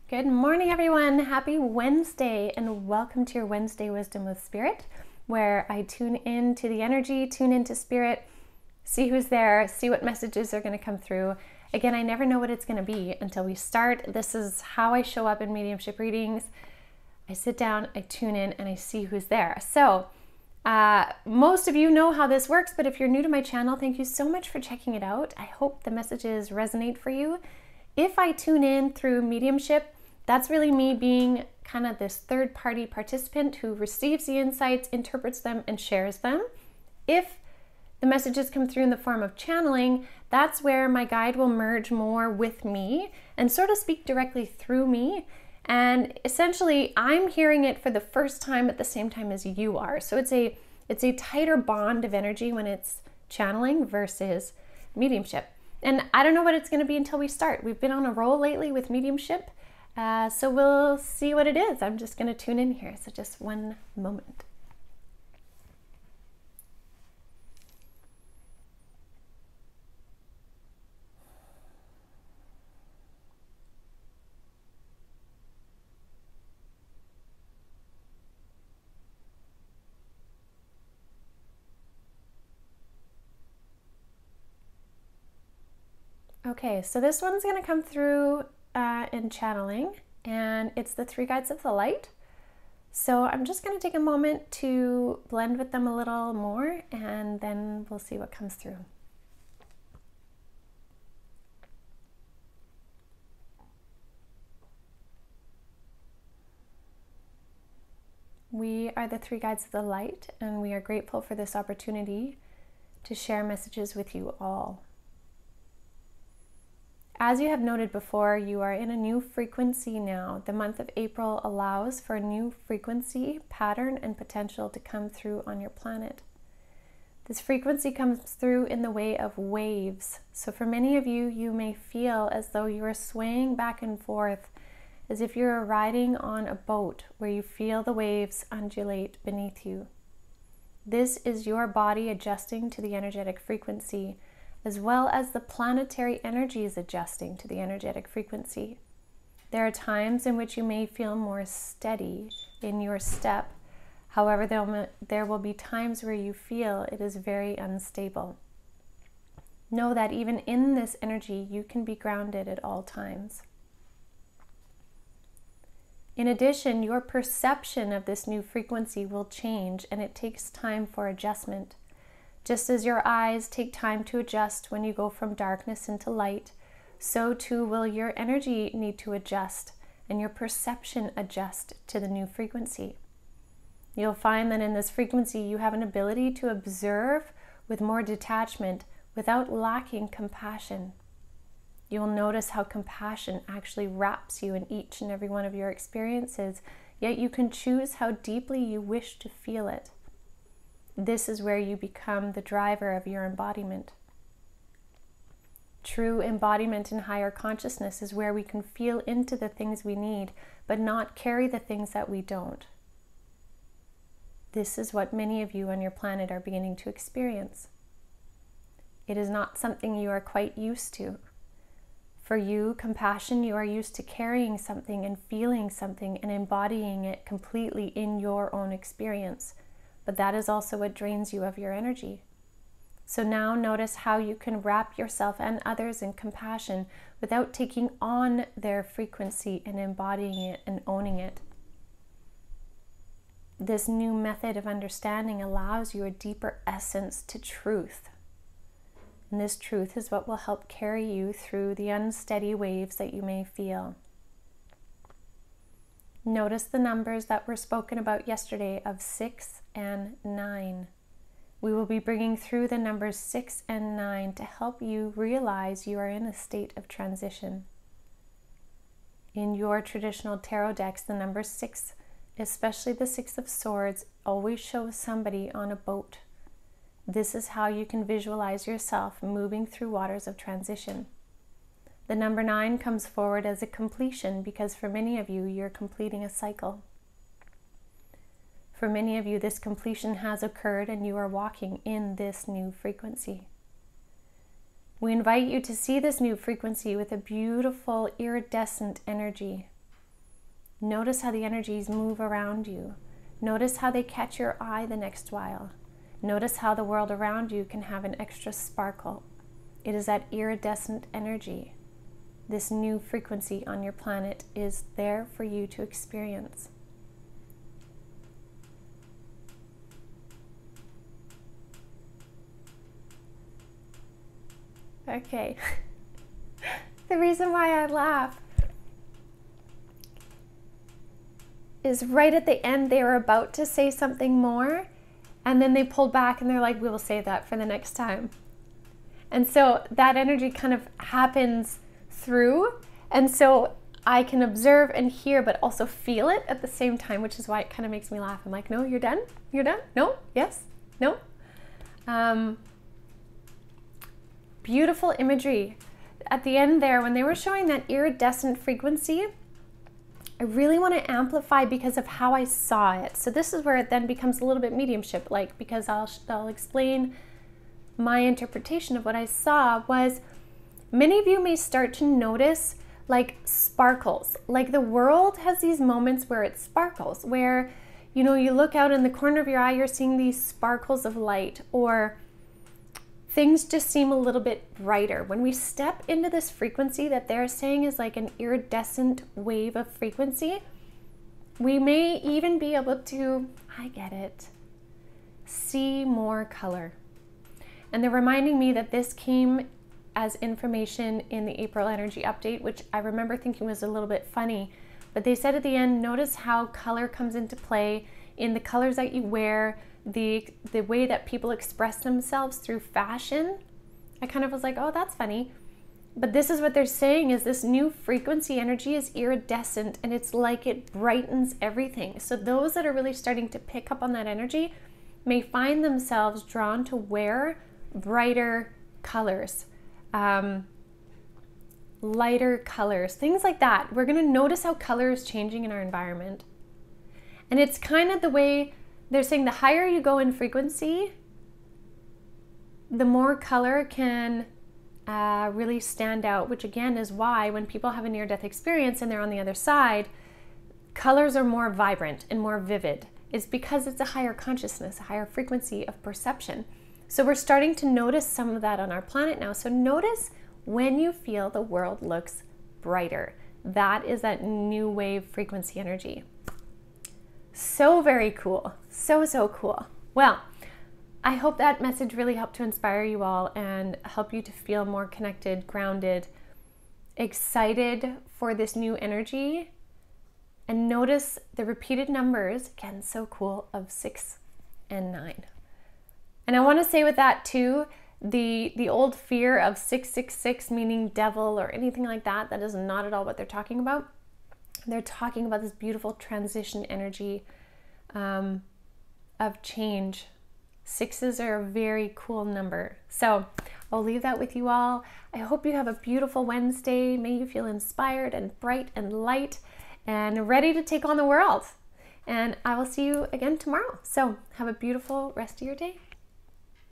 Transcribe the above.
Good morning, everyone. Happy Wednesday, and welcome to your Wednesday Wisdom with Spirit, where I tune into the energy, tune into Spirit, see who's there, see what messages are going to come through. Again, I never know what it's going to be until we start. This is how I show up in mediumship readings. I sit down, I tune in, and I see who's there. So, most of you know how this works, but if you're new to my channel, thank you so much for checking it out. I hope the messages resonate for you. If I tune in through mediumship, that's really me being kind of this third-party participant who receives the insights, interprets them, and shares them. If the messages come through in the form of channeling, that's where my guide will merge more with me and sort of speak directly through me. And essentially, I'm hearing it for the first time at the same time as you are. So it's a tighter bond of energy when it's channeling versus mediumship. And I don't know what it's going to be until we start. We've been on a roll lately with mediumship. So we'll see what it is. I'm just going to tune in here. So just one moment. Okay, so this one's going to come through in channeling, and it's the three guides of the light. So I'm just going to take a moment to blend with them a little more, and then we'll see what comes through. We are the three guides of the light, and we are grateful for this opportunity to share messages with you all. As you have noted before, you are in a new frequency now. The month of April allows for a new frequency, pattern, and potential to come through on your planet. This frequency comes through in the way of waves. So for many of you, you may feel as though you are swaying back and forth, as if you're riding on a boat where you feel the waves undulate beneath you. This is your body adjusting to the energetic frequency, as well as the planetary energies adjusting to the energetic frequency. There are times in which you may feel more steady in your step. However, there will be times where you feel it is very unstable. Know that even in this energy, you can be grounded at all times. In addition, your perception of this new frequency will change, and it takes time for adjustment. Just as your eyes take time to adjust when you go from darkness into light, so too will your energy need to adjust and your perception adjust to the new frequency. You'll find that in this frequency you have an ability to observe with more detachment without lacking compassion. You'll notice how compassion actually wraps you in each and every one of your experiences, yet you can choose how deeply you wish to feel it. This is where you become the driver of your embodiment. True embodiment in higher consciousness is where we can feel into the things we need, but not carry the things that we don't. This is what many of you on your planet are beginning to experience. It is not something you are quite used to. For you, compassion, you are used to carrying something and feeling something and embodying it completely in your own experience. But that is also what drains you of your energy. So now notice how you can wrap yourself and others in compassion without taking on their frequency and embodying it and owning it. This new method of understanding allows you a deeper essence to truth. And this truth is what will help carry you through the unsteady waves that you may feel. Notice the numbers that were spoken about yesterday of 6 and 9. We will be bringing through the numbers 6 and 9 to help you realize you are in a state of transition. In your traditional tarot decks, the number 6, especially the 6 of Swords, always shows somebody on a boat. This is how you can visualize yourself moving through waters of transition. The number 9 comes forward as a completion because for many of you, you're completing a cycle. For many of you, this completion has occurred and you are walking in this new frequency. We invite you to see this new frequency with a beautiful iridescent energy. Notice how the energies move around you. Notice how they catch your eye the next while. Notice how the world around you can have an extra sparkle. It is that iridescent energy. This new frequency on your planet is there for you to experience. Okay. The reason why I laugh is right at the end they were about to say something more, and then they pulled back and they're like, we will save that for the next time. And so that energy kind of happens through, and so I can observe and hear but also feel it at the same time, which is why it kind of makes me laugh. I'm like, no, you're done? You're done? No? Yes? No? Beautiful imagery. At the end there, when they were showing that iridescent frequency, I really want to amplify because of how I saw it. So this is where it then becomes a little bit mediumship-like, because I'll explain my interpretation of what I saw. Was many of you may start to notice like sparkles. Like the world has these moments where it sparkles, where, you know, you look out in the corner of your eye, you're seeing these sparkles of light, or things just seem a little bit brighter. When we step into this frequency that they're saying is like an iridescent wave of frequency, we may even be able to, I get it, see more color. And they're reminding me that this came as information in the April energy update, which I remember thinking was a little bit funny. But they said at the end, notice how color comes into play in the colors that you wear, the way that people express themselves through fashion. I kind of was like, oh, that's funny. But this is what they're saying, is this new frequency energy is iridescent, and it's like it brightens everything. So those that are really starting to pick up on that energy may find themselves drawn to wear brighter colors, lighter colors, things like that. We're going to notice how color is changing in our environment. And it's kind of the way they're saying, the higher you go in frequency, the more color can really stand out, which again is why when people have a near-death experience and they're on the other side, colors are more vibrant and more vivid. It's because it's a higher consciousness, a higher frequency of perception. So we're starting to notice some of that on our planet now. So notice when you feel the world looks brighter. That is that new wave frequency energy. So very cool. So, so cool. Well, I hope that message really helped to inspire you all and help you to feel more connected, grounded, excited for this new energy. And notice the repeated numbers, again, so cool, of 6 and 9. And I want to say with that too, the old fear of 666 meaning devil or anything like that, that is not at all what they're talking about. They're talking about this beautiful transition energy of change. 6s are a very cool number. So I'll leave that with you all. I hope you have a beautiful Wednesday. May you feel inspired and bright and light and ready to take on the world. And I will see you again tomorrow. So have a beautiful rest of your day.